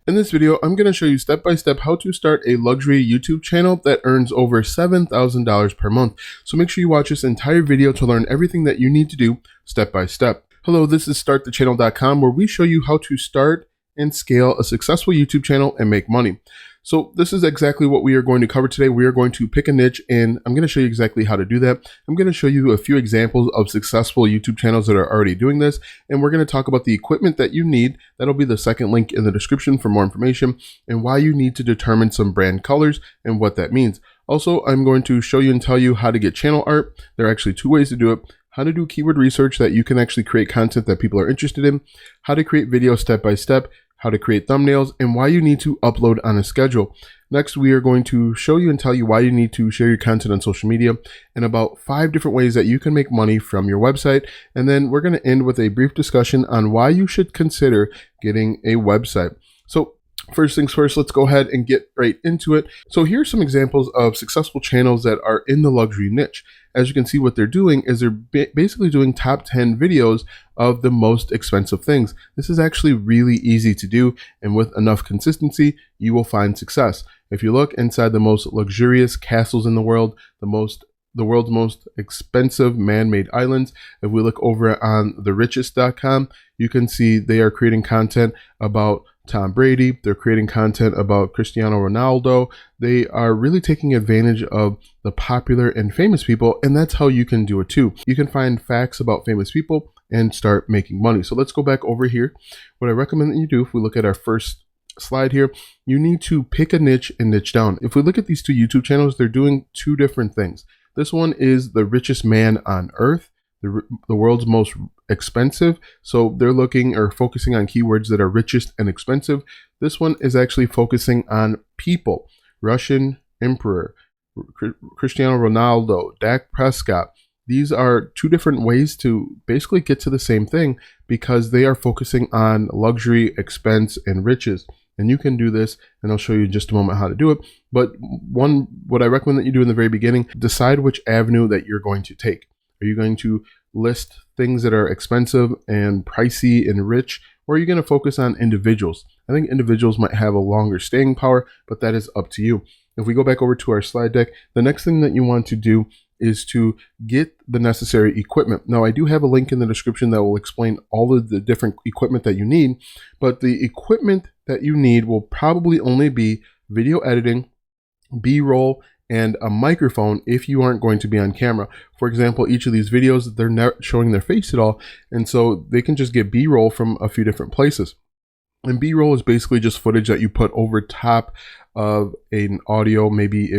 In this video, I'm going to show you step by step how to start a luxury YouTube channel that earns over $7,000 per month. So make sure you watch this entire video to learn everything that you need to do step by step. Hello, this is startthechannel.com, where we show you how to start and scale a successful YouTube channel and make money. So this is exactly what we are going to cover today. We are going to pick a niche, and I'm going to show you exactly how to do that. I'm going to show you a few examples of successful YouTube channels that are already doing this, and we're going to talk about the equipment that you need. That'll be the second link in the description for more information, and why you need to determine some brand colors and what that means. Also, I'm going to show you and tell you how to get channel art. There are actually two ways to do it. How to do keyword research that you can actually create content that people are interested in, how to create videos step by step, how to create thumbnails, and why you need to upload on a schedule. Next, we are going to show you and tell you why you need to share your content on social media, and about 5 different ways that you can make money from your website. And then we're going to end with a brief discussion on why you should consider getting a website. So first things first, let's go ahead and get right into it. So here's some examples of successful channels that are in the luxury niche. As you can see, what they're doing is they're basically doing top 10 videos of the most expensive things. This is actually really easy to do, and with enough consistency, you will find success. If you look inside the most luxurious castles in the world, the world's most expensive man-made islands, if we look over on therichest.com, you can see they are creating content about Tom Brady. They're creating content about Cristiano Ronaldo. They are really taking advantage of the popular and famous people, and that's how you can do it too. You can find facts about famous people and start making money. So let's go back over here. What I recommend that you do, if we look at our first slide here, you need to pick a niche and niche down. If we look at these two YouTube channels, they're doing two different things. This one is the richest man on earth, the world's most expensive. So they're looking or focusing on keywords that are richest and expensive. This one is actually focusing on people: Russian emperor, Cristiano Ronaldo, Dak Prescott. These are two different ways to basically get to the same thing, because they are focusing on luxury, expense, and riches. And you can do this, and I'll show you in just a moment how to do it. But what I recommend that you do in the very beginning, decide which avenue that you're going to take. Are you going to list things that are expensive and pricey and rich, or are you going to focus on individuals? I think individuals might have a longer staying power, but that is up to you. If we go back over to our slide deck, the next thing that you want to do is to get the necessary equipment. Now, I do have a link in the description that will explain all of the different equipment that you need, but the equipment that you need will probably only be video editing, B-roll, and a microphone if you aren't going to be on camera. For example, each of these videos, they're not showing their face at all, and so they can just get B-roll from a few different places. And B-roll is basically just footage that you put over top of an audio, maybe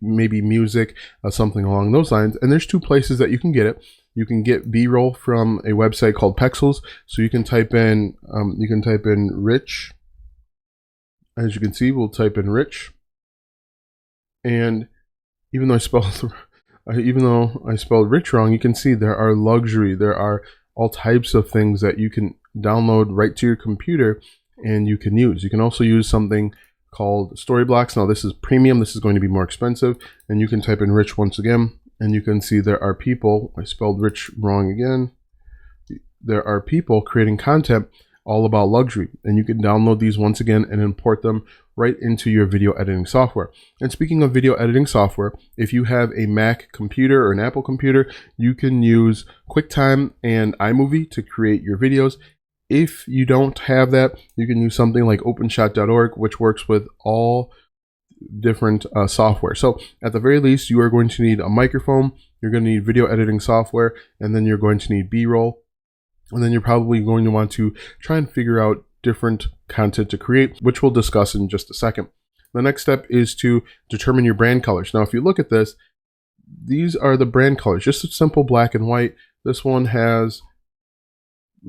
music, something along those lines. And there's two places that you can get it. You can get B-roll from a website called Pexels. So you can type in rich. As you can see, we'll type in rich, and even though I spelled rich wrong, you can see there are luxury. There are all types of things that you can download right to your computer and you can use. You can also use something called Storyblocks. Now this is premium. This is going to be more expensive, and you can type in rich once again, and you can see there are people. I spelled rich wrong again. There are people creating content all about luxury, and you can download these once again and import them right into your video editing software. And speaking of video editing software, if you have a Mac computer or an Apple computer, you can use QuickTime and iMovie to create your videos. If you don't have that, you can use something like openshot.org, which works with all different software. So at the very least, you are going to need a microphone, you're going to need video editing software, and then you're going to need B-roll. And then you're probably going to want to try and figure out different content to create, which we'll discuss in just a second. The next step is to determine your brand colors. Now, if you look at this, these are the brand colors, just a simple black and white. This one has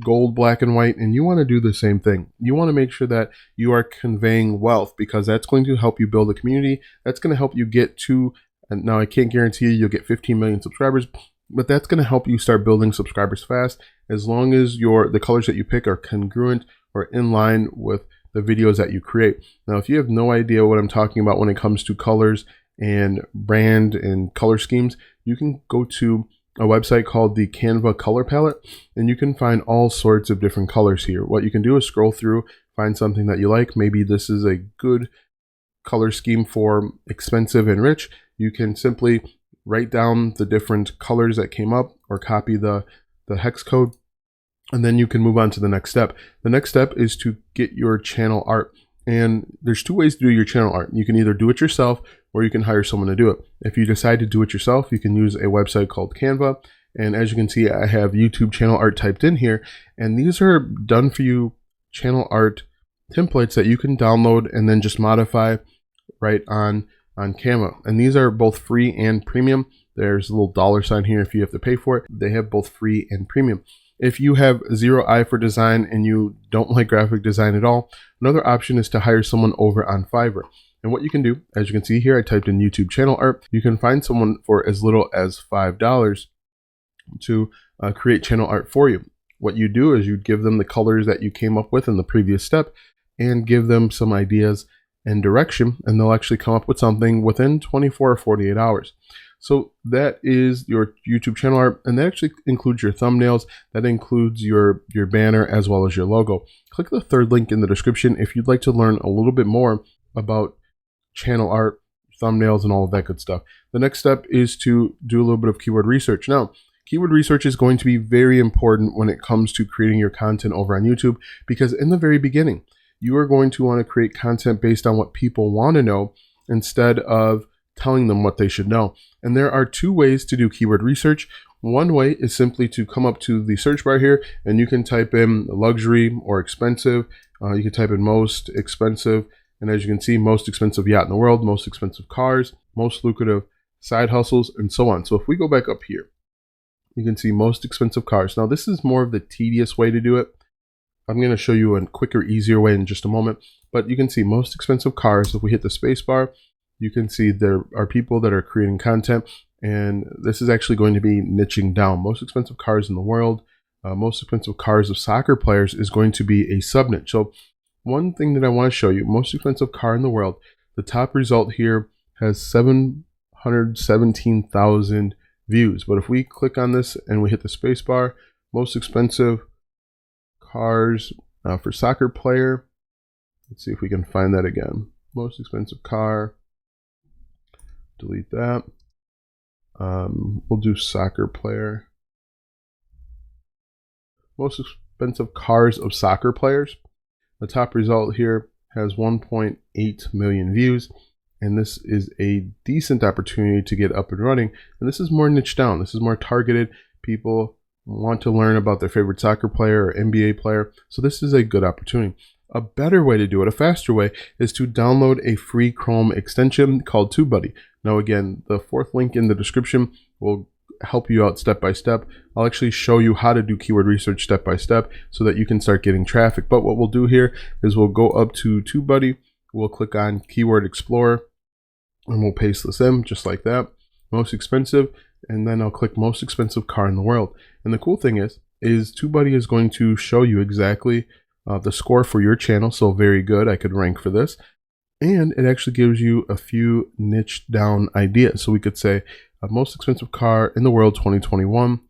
gold, black, and white, and you want to do the same thing. You want to make sure that you are conveying wealth, because that's going to help you build a community. That's going to help you get to, and now I can't guarantee you'll get 15 million subscribers, but that's going to help you start building subscribers fast, as long as the colors that you pick are congruent or in line with the videos that you create. Now, if you have no idea what I'm talking about when it comes to colors and brand and color schemes, you can go to a website called the Canva color palette, and you can find all sorts of different colors here. What you can do is scroll through, find something that you like. Maybe this is a good color scheme for expensive and rich. You can simply write down the different colors that came up or copy the hex code, and then you can move on to the next step. The next step is to get your channel art. And there's two ways to do your channel art. You can either do it yourself or you can hire someone to do it. If you decide to do it yourself, you can use a website called Canva. And as you can see, I have YouTube channel art typed in here. And these are done for you channel art templates that you can download and then just modify right on Canva. And these are both free and premium. There's a little $ here if you have to pay for it. They have both free and premium. If you have zero eye for design and you don't like graphic design at all, another option is to hire someone over on Fiverr. And what you can do, as you can see here, I typed in YouTube channel art. You can find someone for as little as $5 to create channel art for you. What you do is you give them the colors that you came up with in the previous step and give them some ideas and direction, and they'll actually come up with something within 24 or 48 hours. So that is your YouTube channel art, and that actually includes your thumbnails, that includes your banner as well as your logo. Click the third link in the description if you'd like to learn a little bit more about channel art, thumbnails, and all of that good stuff. The next step is to do a little bit of keyword research. Now, keyword research is going to be very important when it comes to creating your content over on YouTube, because in the very beginning, you are going to want to create content based on what people want to know instead of telling them what they should know. And there are two ways to do keyword research. One way is simply to come up to the search bar here and you can type in luxury or expensive. You can type in most expensive. And as you can see, most expensive yacht in the world, most expensive cars, most lucrative side hustles, and so on. So if we go back up here, you can see most expensive cars. Now this is more of the tedious way to do it. I'm going to show you a quicker, easier way in just a moment. But you can see most expensive cars. If we hit the space bar, you can see there are people that are creating content, and this is actually going to be niching down. Most expensive cars in the world, most expensive cars of soccer players is going to be a sub niche. So one thing that I want to show you, most expensive car in the world, the top result here has 717,000 views. But if we click on this and we hit the space bar, most expensive cars for soccer player, let's see if we can find that again. Most expensive car. Delete that. We'll do soccer player. Most expensive cars of soccer players. The top result here has 1.8 million views. And this is a decent opportunity to get up and running. And this is more niche down. This is more targeted. People want to learn about their favorite soccer player or NBA player. So this is a good opportunity. A better way to do it, a faster way, is to download a free Chrome extension called Tubebuddy. Now again, the fourth link in the description will help you out step by step. I'll actually show you how to do keyword research step by step so that you can start getting traffic. But what we'll do here is we'll go up to Tubebuddy, we'll click on Keyword Explorer, and we'll paste this in just like that. Most expensive, and then I'll click most expensive car in the world. And the cool thing is Tubebuddy is going to show you exactly the score for your channel. So very good, I could rank for this. And it actually gives you a few niche down ideas. So we could say most expensive car in the world 2021.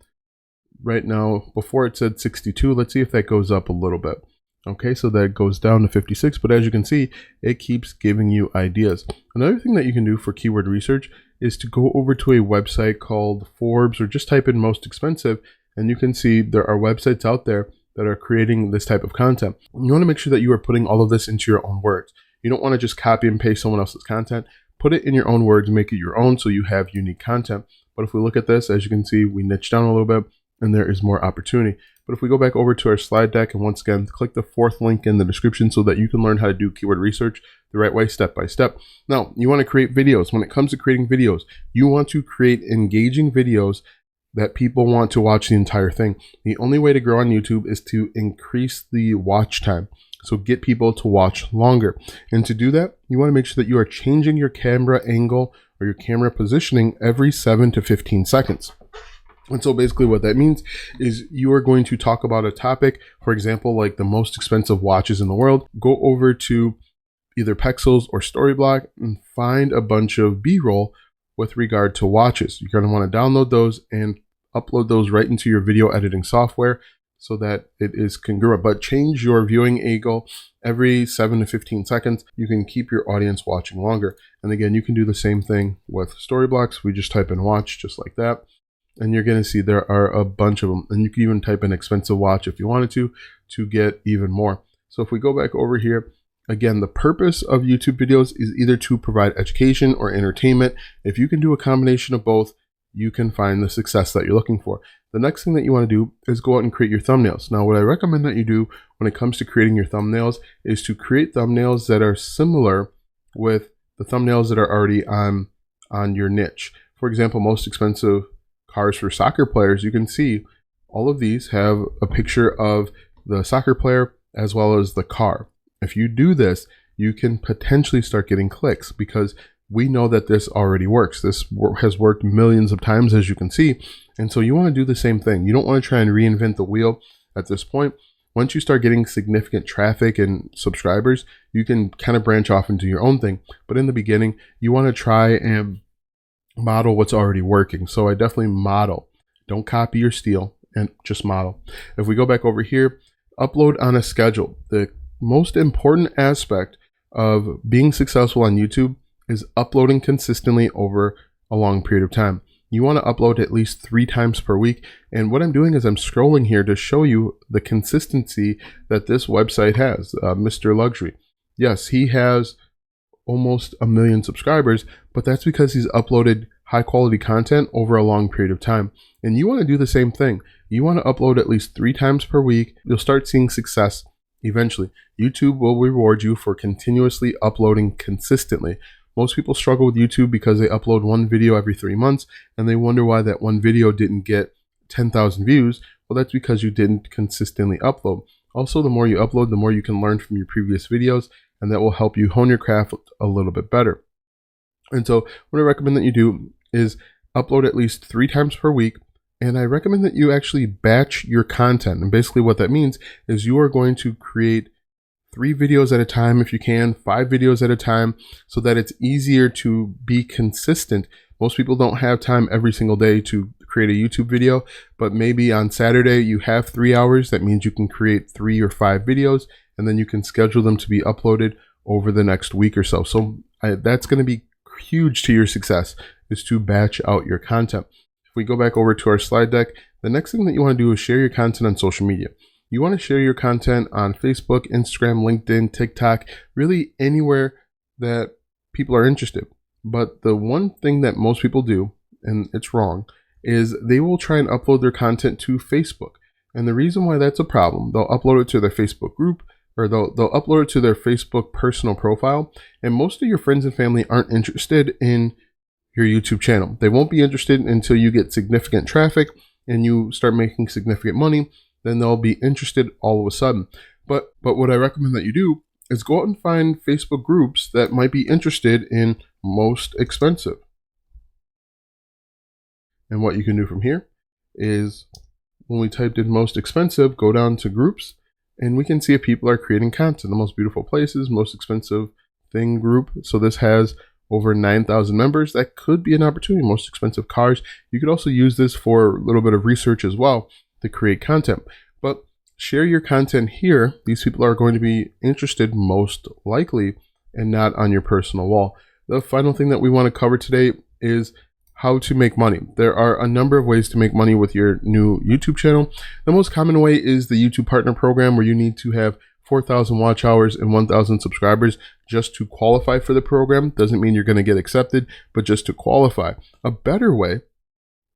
Right now, before it said 62, let's see if that goes up a little bit. Okay, so that goes down to 56, but as you can see, it keeps giving you ideas. Another thing that you can do for keyword research is to go over to a website called Forbes, or just type in most expensive, and you can see there are websites out there that are creating this type of content. You want to make sure that you are putting all of this into your own words. You don't want to just copy and paste someone else's content. Put it in your own words, make it your own so you have unique content. But if we look at this, as you can see, we niche down a little bit and there is more opportunity. But if we go back over to our slide deck and once again, click the fourth link in the description so that you can learn how to do keyword research the right way, step by step. Now, you want to create videos. When it comes to creating videos, you want to create engaging videos that people want to watch the entire thing. The only way to grow on YouTube is to increase the watch time. So get people to watch longer. And to do that, you want to make sure that you are changing your camera angle or your camera positioning every 7 to 15 seconds. And so basically what that means is you are going to talk about a topic, for example, like the most expensive watches in the world. Go over to either Pexels or Storyblock and find a bunch of B-roll with regard to watches. You're going to want to download those and upload those right into your video editing software so that it is congruent. But change your viewing angle every 7 to 15 seconds. You can keep your audience watching longer. And again, you can do the same thing with story blocks. We just type in watch just like that. And you're going to see there are a bunch of them. And you can even type in expensive watch if you wanted to get even more. So if we go back over here, again, the purpose of YouTube videos is either to provide education or entertainment. If you can do a combination of both, you can find the success that you're looking for. The next thing that you want to do is go out and create your thumbnails. Now, what I recommend that you do when it comes to creating your thumbnails is to create thumbnails that are similar with the thumbnails that are already on your niche. For example, most expensive cars for soccer players, you can see all of these have a picture of the soccer player as well as the car. If you do this, you can potentially start getting clicks because we know that this already works. This has worked millions of times, as you can see. And so you want to do the same thing. You don't want to try and reinvent the wheel at this point. Once you start getting significant traffic and subscribers, you can kind of branch off into your own thing. But in the beginning, you want to try and model what's already working. So I definitely model. Don't copy or steal, and just model. If we go back over here, upload on a schedule. The most important aspect of being successful on YouTube is uploading consistently over a long period of time. You want to upload at least 3 times per week. And what I'm doing is I'm scrolling here to show you the consistency that this website has, Mr. Luxury. Yes, he has almost 1 million subscribers, but that's because he's uploaded high quality content over a long period of time. And you want to do the same thing. You want to upload at least 3 times per week. You'll start seeing success eventually. YouTube will reward you for continuously uploading consistently. Most people struggle with YouTube because they upload one video every 3 months and they wonder why that one video didn't get 10,000 views. Well, that's because you didn't consistently upload. Also, the more you upload, the more you can learn from your previous videos, and that will help you hone your craft a little bit better. And so what I recommend that you do is upload at least 3 times per week. And I recommend that you actually batch your content. And basically what that means is you are going to create 3 videos at a time if you can, 5 videos at a time, so that it's easier to be consistent. Most people don't have time every single day to create a YouTube video, but maybe on Saturday you have 3 hours. That means you can create 3 or 5 videos, and then you can schedule them to be uploaded over the next week or so. So that's going to be huge to your success, is to batch out your content. If we go back over to our slide deck, the next thing that you want to do is share your content on social media. You want to share your content on Facebook, Instagram, LinkedIn, TikTok, really anywhere that people are interested. But the one thing that most people do, and it's wrong, is they will try and upload their content to Facebook. And the reason why that's a problem, they'll upload it to their Facebook group, or they'll upload it to their Facebook personal profile. And most of your friends and family aren't interested in your YouTube channel. They won't be interested until you get significant traffic and you start making significant money. Then they'll be interested all of a sudden. But what I recommend that you do is go out and find Facebook groups that might be interested in most expensive. And what you can do from here is, when we typed in most expensive, go down to groups, and we can see if people are creating content. The most beautiful places, most expensive thing group. So this has over 9,000 members. That could be an opportunity. Most expensive cars. You could also use this for a little bit of research as well to create content. But share your content here. These people are going to be interested most likely, and not on your personal wall. The final thing that we want to cover today is how to make money. There are a number of ways to make money with your new YouTube channel. The most common way is the YouTube Partner Program, where you need to have 4,000 watch hours and 1,000 subscribers just to qualify for the program. Doesn't mean you're going to get accepted, but just to qualify. A better way,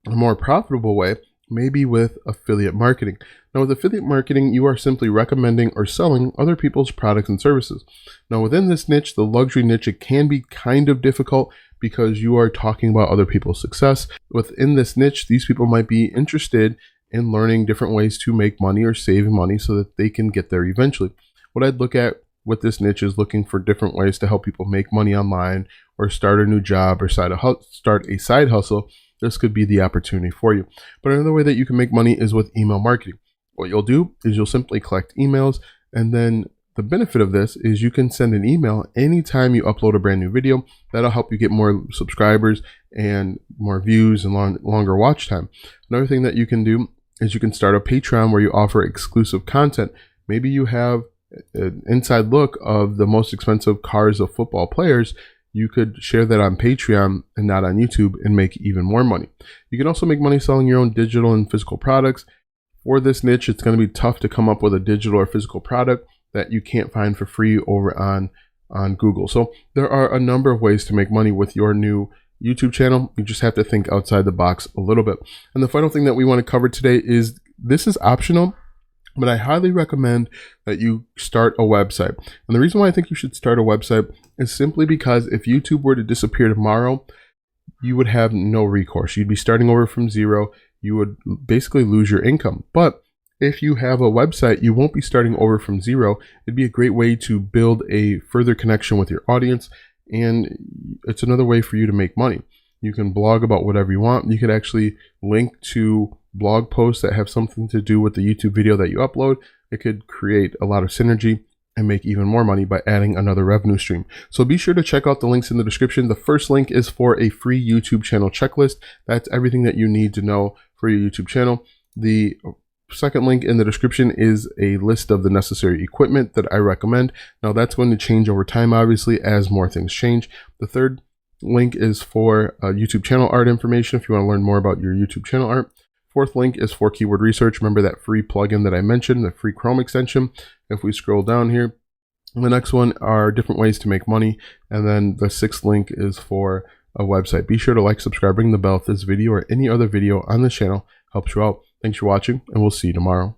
a more profitable way, maybe with affiliate marketing. Now, with affiliate marketing, you are simply recommending or selling other people's products and services. Now, within this niche, the luxury niche, it can be kind of difficult because you are talking about other people's success. Within this niche, these people might be interested in learning different ways to make money or saving money so that they can get there eventually. What I'd look at with this niche is looking for different ways to help people make money online, or start a new job, or start a side hustle. This could be the opportunity for you. But another way that you can make money is with email marketing. What you'll do is you'll simply collect emails, and then the benefit of this is you can send an email anytime you upload a brand new video. That'll help you get more subscribers and more views and longer watch time. Another thing that you can do is you can start a Patreon where you offer exclusive content. Maybe you have an inside look of the most expensive cars of football players. You could share that on Patreon and not on YouTube and make even more money. You can also make money selling your own digital and physical products. For this niche, it's going to be tough to come up with a digital or physical product that you can't find for free over on Google. So there are a number of ways to make money with your new YouTube channel. You just have to think outside the box a little bit. And the final thing that we want to cover today is, this is optional, but I highly recommend that you start a website. And the reason why I think you should start a website is simply because if YouTube were to disappear tomorrow, you would have no recourse. You'd be starting over from zero. You would basically lose your income. But if you have a website, you won't be starting over from zero. It'd be a great way to build a further connection with your audience, and it's another way for you to make money. You can blog about whatever you want. You could actually link to blog posts that have something to do with the YouTube video that you upload. It could create a lot of synergy and make even more money by adding another revenue stream. So be sure to check out the links in the description. The first link is for a free YouTube channel checklist. That's everything that you need to know for your YouTube channel. The second link in the description is a list of the necessary equipment that I recommend. Now that's going to change over time, obviously, as more things change. The third link is for YouTube channel art information if you want to learn more about your YouTube channel art. Fourth link is for keyword research. Remember that free plugin that I mentioned, the free Chrome extension. If we scroll down here, the next one are different ways to make money. And then the sixth link is for a website. Be sure to like, subscribe, ring the bell if this video or any other video on this channel helps you out. Thanks for watching, and we'll see you tomorrow.